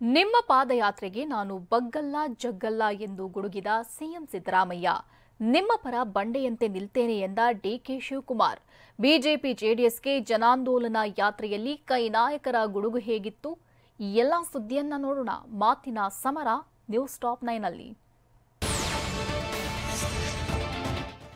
ನಿಮ್ಮ ಪಾದಯಾತ್ರೆಗೆ ನಾನು ಬಗ್ಗಲ್ಲ ಜಗ್ಗಲ್ಲ ಎಂದು ಗುಡುಗಿದ ಸಿಎಂ ಸಿದ್ದರಾಮಯ್ಯ. ನಿಮ್ಮ ಪರ ಬಂಡೆಯಂತೆ ನಿಲ್ತೇನೆ ಎಂದ ಡಿಕೆ ಶಿವಕುಮಾರ್. ಬಿಜೆಪಿ ಜೆಡಿಎಸ್ಗೆ ಜನಾಂದೋಲನ ಯಾತ್ರೆಯಲ್ಲಿ ಕೈ ನಾಯಕರ ಗುಡುಗು ಹೇಗಿತ್ತು? ಈ ಎಲ್ಲ ಸುದ್ದಿಯನ್ನ ನೋಡೋಣ. ಮಾತಿನ ಸಮರ ನ್ಯೂಸ್ ಟಾಪ್ 9 ಅಲ್ಲಿ.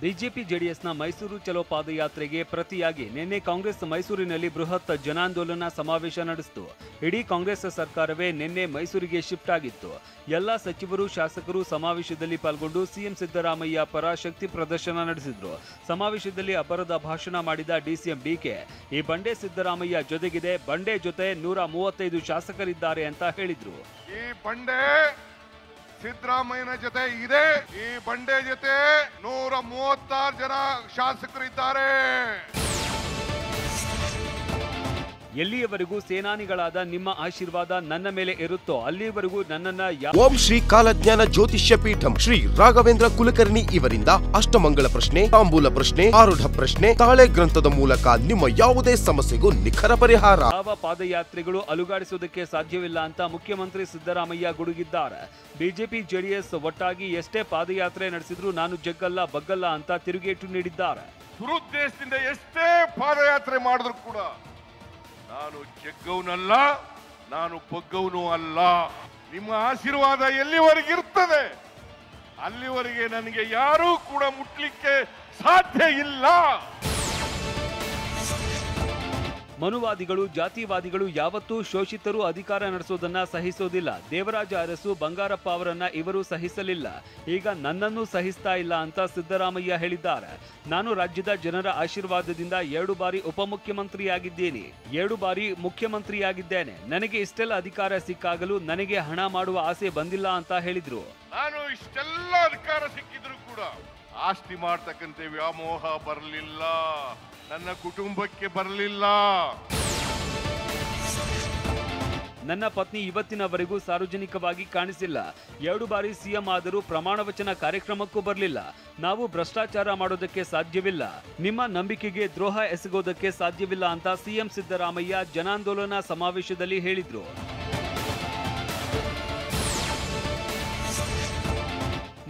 ಬಿಜೆಪಿ ಜೆಡಿಎಸ್ನ ಮೈಸೂರು ಚಲೋ ಪಾದಯಾತ್ರೆಗೆ ಪ್ರತಿಯಾಗಿ ನಿನ್ನೆ ಕಾಂಗ್ರೆಸ್ ಮೈಸೂರಿನಲ್ಲಿ ಬೃಹತ್ ಜನಾಂದೋಲನ ಸಮಾವೇಶ ನಡೆಸಿತು. ಇಡೀ ಕಾಂಗ್ರೆಸ್ ಸರ್ಕಾರವೇ ನಿನ್ನೆ ಮೈಸೂರಿಗೆ ಶಿಫ್ಟ್ ಆಗಿತ್ತು. ಎಲ್ಲ ಸಚಿವರು ಶಾಸಕರು ಸಮಾವೇಶದಲ್ಲಿ ಪಾಲ್ಗೊಂಡು ಸಿಎಂ ಸಿದ್ದರಾಮಯ್ಯ ಪರ ಶಕ್ತಿ ಪ್ರದರ್ಶನ ನಡೆಸಿದ್ರು. ಸಮಾವೇಶದಲ್ಲಿ ಅಪರದ ಭಾಷಣ ಮಾಡಿದ ಡಿಸಿಎಂ ಡಿಕೆ, ಈ ಬಂಡೆ ಸಿದ್ದರಾಮಯ್ಯ ಜೊತೆಗಿದೆ, ಬಂಡೆ ಜೊತೆ 135 ಶಾಸಕರಿದ್ದಾರೆ ಅಂತ ಹೇಳಿದ್ರು. ಈ ಬಂಡೆ ಸಿದ್ದರಾಮಯ್ಯನ ಜೊತೆ ಇದೆ, ಈ ಬಂಡೆ ಜೊತೆ 136 ಜನ ಶಾಸಕರಿದ್ದಾರೆ. ಎಲ್ಲಿಯವರೆಗೂ ಸೇನಾನಿಗಳಾದ ನಿಮ್ಮ ಆಶೀರ್ವಾದ ನನ್ನ ಮೇಲೆ ಇರುತ್ತೋ ಅಲ್ಲಿಯವರೆಗೂ ನನ್ನನ್ನ ಓಂ ಶ್ರೀ ಕಾಲಜ್ಞಾನ ಜ್ಯೋತಿಷ್ಯ ಪೀಠಂ ಶ್ರೀ ರಾಘವೇಂದ್ರ ಕುಲಕರ್ಣಿ ಇವರಿಂದ ಅಷ್ಟಮಂಗಲ ಪ್ರಶ್ನೆ, ತಾಂಬೂಲ ಪ್ರಶ್ನೆ, ಆರೂಢ ಪ್ರಶ್ನೆ, ತಾಳೆ ಗ್ರಂಥದ ಮೂಲಕ ನಿಮ್ಮ ಯಾವುದೇ ಸಮಸ್ಯೆಗೂ ನಿಖರ ಪರಿಹಾರ. ಯಾವ ಪಾದಯಾತ್ರೆಗಳು ಅಲುಗಾಡಿಸುವುದಕ್ಕೆ ಸಾಧ್ಯವಿಲ್ಲ ಅಂತ ಮುಖ್ಯಮಂತ್ರಿ ಸಿದ್ದರಾಮಯ್ಯ ಗುಡುಗಿದ್ದಾರೆ. ಬಿಜೆಪಿ ಜೆಡಿಎಸ್ ಒಟ್ಟಾಗಿ ಎಷ್ಟೇ ಪಾದಯಾತ್ರೆ ನಡೆಸಿದ್ರು ನಾನು ಜಗ್ಗಲ್ಲ ಬಗ್ಗಲ್ಲ ಅಂತ ತಿರುಗೇಟು ನೀಡಿದ್ದಾರೆ. ದುರುದ್ದೇಶದಿಂದ ಎಷ್ಟೇ ಪಾದಯಾತ್ರೆ ಮಾಡಿದ್ರು ಕೂಡ ನಾನು ಜಗ್ಗವನಲ್ಲ, ನಾನು ಬಗ್ಗವನು ಅಲ್ಲ. ನಿಮ್ಮ ಆಶೀರ್ವಾದ ಎಲ್ಲಿವರೆಗಿರ್ತದೆ ಅಲ್ಲಿವರೆಗೆ ನನಗೆ ಯಾರೂ ಕೂಡ ಮುಟ್ಲಿಕ್ಕೆ ಸಾಧ್ಯ ಇಲ್ಲ. ಮನುವಾದಿಗಳು, ಜಾತಿವಾದಿಗಳು ಯಾವತ್ತೂ ಶೋಷಿತರು ಅಧಿಕಾರ ನಡೆಸೋದನ್ನ ಸಹಿಸೋದಿಲ್ಲ. ದೇವರಾಜ ಅರಸು, ಬಂಗಾರಪ್ಪ ಅವರನ್ನ ಇವರು ಸಹಿಸಲಿಲ್ಲ, ಈಗ ನನ್ನನ್ನು ಸಹಿಸ್ತಾ ಇಲ್ಲ ಅಂತ ಸಿದ್ದರಾಮಯ್ಯ ಹೇಳಿದ್ದಾರೆ. ನಾನು ರಾಜ್ಯದ ಜನರ ಆಶೀರ್ವಾದದಿಂದ 2 ಬಾರಿ ಉಪಮುಖ್ಯಮಂತ್ರಿಯಾಗಿದ್ದೀನಿ, 2 ಬಾರಿ ಮುಖ್ಯಮಂತ್ರಿಯಾಗಿದ್ದೇನೆ. ನನಗೆ ಇಷ್ಟೆಲ್ಲ ಅಧಿಕಾರ ಸಿಕ್ಕಾಗಲೂ ನನಗೆ ಹಣ ಮಾಡುವ ಆಸೆ ಬಂದಿಲ್ಲ ಅಂತ ಹೇಳಿದ್ರು. ನಾನು ಇಷ್ಟೆಲ್ಲ ಅಧಿಕಾರ ಸಿಕ್ಕಿದ್ರು ಕೂಡ ಆಸ್ತಿ ಮಾಡ್ತಕ್ಕಂಥ ವ್ಯಾಮೋಹ ಬರಲಿಲ್ಲ, ನನ್ನ ಕುಟುಂಬಕ್ಕೆ ಬರಲಿಲ್ಲ. ನನ್ನ ಪತ್ನಿ ಇವತ್ತಿನವರೆಗೂ ಸಾರ್ವಜನಿಕವಾಗಿ ಕಾಣಿಸಿಲ್ಲ. 2 ಬಾರಿ ಸಿಎಂ ಆದರೂ ಪ್ರಮಾಣ ವಚನ ಕಾರ್ಯಕ್ರಮಕ್ಕೂ ಬರಲಿಲ್ಲ. ನಾವು ಭ್ರಷ್ಟಾಚಾರ ಮಾಡೋದಕ್ಕೆ ಸಾಧ್ಯವಿಲ್ಲ, ನಿಮ್ಮ ನಂಬಿಕೆಗೆ ದ್ರೋಹ ಎಸಗೋದಕ್ಕೆ ಸಾಧ್ಯವಿಲ್ಲ ಅಂತ ಸಿಎಂ ಸಿದ್ದರಾಮಯ್ಯ ಜನಾಂದೋಲನ ಸಮಾವೇಶದಲ್ಲಿ ಹೇಳಿದ್ರು.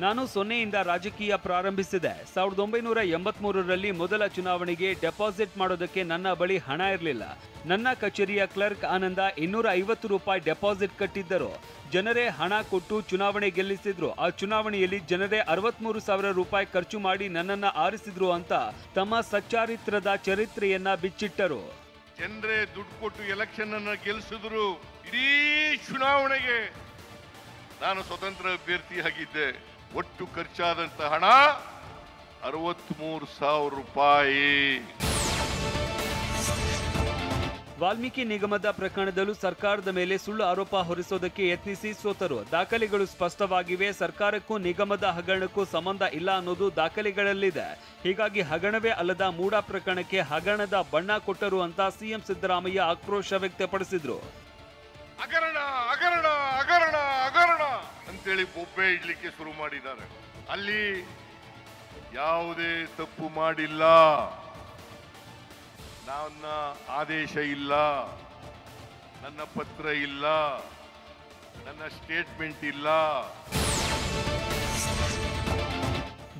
ನಾನು 0ಯಿಂದ ರಾಜಕೀಯ ಪ್ರಾರಂಭಿಸಿದೆ. 1983ರಲ್ಲಿ ಮೊದಲ ಚುನಾವಣೆಗೆ ಡೆಪಾಸಿಟ್ ಮಾಡೋದಕ್ಕೆ ನನ್ನ ಬಳಿ ಹಣ ಇರಲಿಲ್ಲ. ನನ್ನ ಕಚೇರಿಯ ಕ್ಲರ್ಕ್ ಆನಂದ 250 ರೂಪಾಯಿ ಡೆಪಾಸಿಟ್ ಕಟ್ಟಿದ್ದರು. ಜನರೇ ಹಣ ಕೊಟ್ಟು ಚುನಾವಣೆ ಗೆಲ್ಲಿಸಿದ್ರು. ಆ ಚುನಾವಣೆಯಲ್ಲಿ ಜನರೇ 63,000 ರೂಪಾಯಿ ಖರ್ಚು ಮಾಡಿ ನನ್ನನ್ನ ಆರಿಸಿದ್ರು ಅಂತ ತಮ್ಮ ಸಚ್ಚಾರಿತ್ರದ ಚರಿತ್ರೆಯನ್ನ ಬಿಚ್ಚಿಟ್ಟರು. ಜನರೇ ದುಡ್ಡು ಕೊಟ್ಟು ಎಲೆಕ್ಷನ್ ಅನ್ನ ಗೆಲ್ಲಿಸಿದ್ರು. ಇಡೀ ಚುನಾವಣೆಗೆ ನಾನು ಸ್ವತಂತ್ರ ಅಭ್ಯರ್ಥಿಯಾಗಿದ್ದೆ. ಒಟ್ಟು ಖರ್ಚಾದಂತ ಹಣ 63,000 ರೂಪಾಯಿ. ವಾಲ್ಮೀಕಿ ನಿಗಮದ ಪ್ರಕರಣದಲ್ಲೂ ಸರ್ಕಾರದ ಮೇಲೆ ಸುಳ್ಳು ಆರೋಪ ಹೊರಿಸೋದಕ್ಕೆ ಯತ್ನಿಸಿ ಸೋತರು. ದಾಖಲೆಗಳು ಸ್ಪಷ್ಟವಾಗಿವೆ. ಸರ್ಕಾರಕ್ಕೂ ನಿಗಮದ ಹಗರಣಕ್ಕೂ ಸಂಬಂಧ ಇಲ್ಲ ಅನ್ನೋದು ದಾಖಲೆಗಳಲ್ಲಿದೆ. ಹೀಗಾಗಿ ಹಗರಣವೇ ಅಲ್ಲದ ಮೂಡ ಪ್ರಕರಣಕ್ಕೆ ಹಗರಣದ ಬಣ್ಣ ಕೊಟ್ಟರು ಅಂತ ಸಿಎಂ ಸಿದ್ದರಾಮಯ್ಯ ಆಕ್ರೋಶ ವ್ಯಕ್ತಪಡಿಸಿದ್ರು. ಹಗರಣ ಹಗರಣ ಹಗರಣ ಹಗರಣ ಅಂತೇಳಿ ಬೊಬ್ಬೆ ಇಡ್ಲಿಕ್ಕೆ ಶುರು ಮಾಡಿದ್ದಾರೆ. ಅಲ್ಲಿ ಯಾವುದೇ ತಪ್ಪು ಮಾಡಿಲ್ಲ, ನನ್ನ ಆದೇಶ ಇಲ್ಲ, ನನ್ನ ಪತ್ರ ಇಲ್ಲ, ನನ್ನ ಸ್ಟೇಟ್ಮೆಂಟ್ ಇಲ್ಲ.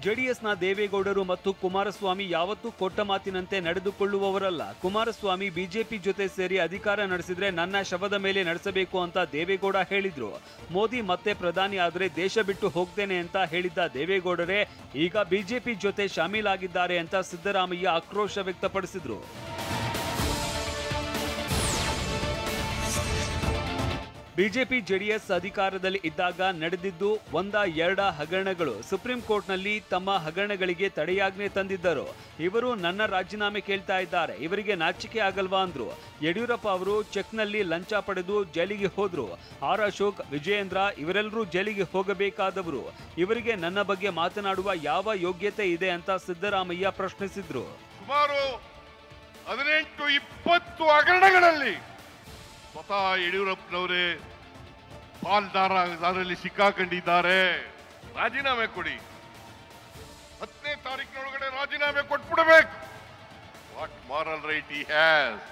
ಜೆಡಿಎಸ್ನ ದೇವೇಗೌಡರು ಮತ್ತು ಕುಮಾರಸ್ವಾಮಿ ಯಾವತ್ತೂ ಕೊಟ್ಟ ಮಾತಿನಂತೆ ನಡೆದುಕೊಳ್ಳುವವರಲ್ಲ. ಕುಮಾರಸ್ವಾಮಿ ಬಿಜೆಪಿ ಜೊತೆ ಸೇರಿ ಅಧಿಕಾರ ನಡೆಸಿದ್ರೆ ನನ್ನ ಶವದ ಮೇಲೆ ನಡೆಸಬೇಕು ಅಂತ ದೇವೇಗೌಡ ಹೇಳಿದ್ರು. ಮೋದಿ ಮತ್ತೆ ಪ್ರಧಾನಿ ಆದ್ರೆ ದೇಶ ಬಿಟ್ಟು ಹೋಗ್ತೇನೆ ಅಂತ ಹೇಳಿದ್ದ ದೇವೇಗೌಡರೇ ಈಗ ಬಿಜೆಪಿ ಜೊತೆ ಶಾಮೀಲಾಗಿದ್ದಾರೆ ಅಂತ ಸಿದ್ದರಾಮಯ್ಯ ಆಕ್ರೋಶ ವ್ಯಕ್ತಪಡಿಸಿದ್ರು. ಬಿಜೆಪಿ ಜೆಡಿಎಸ್ ಅಧಿಕಾರದಲ್ಲಿ ಇದ್ದಾಗ ನಡೆದಿದ್ದು 1-2 ಹಗರಣಗಳು. ಸುಪ್ರೀಂ ಕೋರ್ಟ್ನಲ್ಲಿ ತಮ್ಮ ಹಗರಣಗಳಿಗೆ ತಡೆಯಾಜ್ಞೆ ತಂದಿದ್ದರು. ಇವರು ನನ್ನ ರಾಜೀನಾಮೆ ಕೇಳ್ತಾ ಇದ್ದಾರೆ, ಇವರಿಗೆ ನಾಚಿಕೆ ಆಗಲ್ವಾ ಅಂದ್ರು. ಯಡಿಯೂರಪ್ಪ ಅವರು ಚೆಕ್ನಲ್ಲಿ ಲಂಚ ಪಡೆದು ಜೈಲಿಗೆ ಹೋದ್ರು. ಆರ್ ಅಶೋಕ್, ವಿಜಯೇಂದ್ರ ಇವರೆಲ್ಲರೂ ಜೈಲಿಗೆ ಹೋಗಬೇಕಾದವರು. ಇವರಿಗೆ ನನ್ನ ಬಗ್ಗೆ ಮಾತನಾಡುವ ಯಾವ ಯೋಗ್ಯತೆ ಇದೆ ಅಂತ ಸಿದ್ದರಾಮಯ್ಯ ಪ್ರಶ್ನಿಸಿದ್ರು. ಸುಮಾರು 18-20 ಹಗರಣಗಳಲ್ಲಿ ಸ್ವತಃ ಯಡಿಯೂರಪ್ಪನವರೇ ಪಾಲ್ದಾರರಲ್ಲಿ ಸಿಕ್ಕಾಕೊಂಡಿದ್ದಾರೆ. ರಾಜೀನಾಮೆ ಕೊಡಿ, 10ನೇ ತಾರೀಕಿನೊಳಗಡೆ ರಾಜೀನಾಮೆ ಕೊಟ್ಬಿಡಬೇಕು. What moral right he has?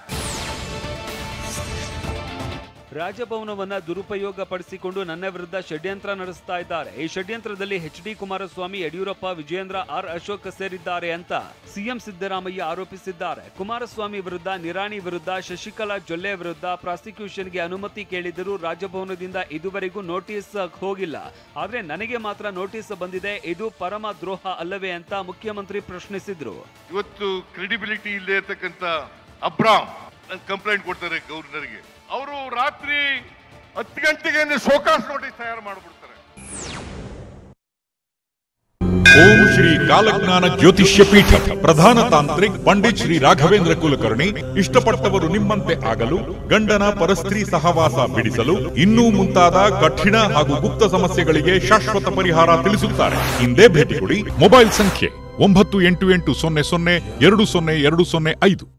ರಾಜಭವನವನ್ನ ದುರುಪಯೋಗ ಪಡಿಸಿಕೊಂಡು ನನ್ನ ವಿರುದ್ಧ ಷಡ್ಯಂತ್ರ ನಡೆಸ್ತಾ ಇದ್ದಾರೆ. ಈ ಷಡ್ಯಂತ್ರದಲ್ಲಿ H D Kumaraswamy, Yediyurappa, Vijayendra, R Ashok ಸೇರಿದ್ದಾರೆ ಅಂತ ಸಿಎಂ ಸಿದ್ದರಾಮಯ್ಯ ಆರೋಪಿಸಿದ್ದಾರೆ. ಕುಮಾರಸ್ವಾಮಿ ವಿರುದ್ಧ, ನಿರಾಣಿ ವಿರುದ್ಧ, ಶಶಿಕಲಾ ಜೊಲ್ಲೆ ವಿರುದ್ಧ ಪ್ರಾಸಿಕ್ಯೂಷನ್ಗೆ ಅನುಮತಿ ಕೇಳಿದರೂ ರಾಜಭವನದಿಂದ ಇದುವರೆಗೂ ನೋಟಿಸ್ ಹೋಗಿಲ್ಲ. ಆದ್ರೆ ನನಗೆ ಮಾತ್ರ ನೋಟಿಸ್ ಬಂದಿದೆ. ಇದು ಪರಮ ದ್ರೋಹ ಅಲ್ಲವೇ ಅಂತ ಮುಖ್ಯಮಂತ್ರಿ ಪ್ರಶ್ನಿಸಿದ್ರು. ಇವತ್ತು ಕ್ರೆಡಿಬಿಲಿಟಿ ಇಲ್ಲದೆ ಇರತಕ್ಕಂತ ಅಬ್ರಾಮ್ ಕಂಪ್ಲೇಂಟ್ ಕೊಡ್ತಾರೆ ಗವರ್ನರ್ಗೆ. ಅವರು ರಾತ್ರಿ 10 ಗಂಟೆಗೆ ಶೋಕಾಸ್ ನೋಟಿಸ್ ತಯಾರು ಮಾಡಿಬಿಡ್ತಾರೆ. ಓಂ ಶ್ರೀ ಕಾಲಜ್ಞಾನ ಜ್ಯೋತಿಷ್ಯ ಪೀಠ ಪ್ರಧಾನ ತಾಂತ್ರಿಕ್ ಪಂಡಿತ್ ಶ್ರೀ ರಾಘವೇಂದ್ರ ಕುಲಕರ್ಣಿ ಇಷ್ಟಪಟ್ಟವರು ನಿಮ್ಮಂತೆ ಆಗಲು, ಗಂಡನ ಪರಸ್ತ್ರೀ ಸಹವಾಸ ಬಿಡಿಸಲು, ಇನ್ನೂ ಮುಂತಾದ ಕಠಿಣ ಹಾಗೂ ಗುಪ್ತ ಸಮಸ್ಯೆಗಳಿಗೆ ಶಾಶ್ವತ ಪರಿಹಾರ ತಿಳಿಸುತ್ತಾರೆ. ಹಿಂದೆ ಭೇಟಿ ಕೊಡಿ. ಮೊಬೈಲ್ ಸಂಖ್ಯೆ 9880020205.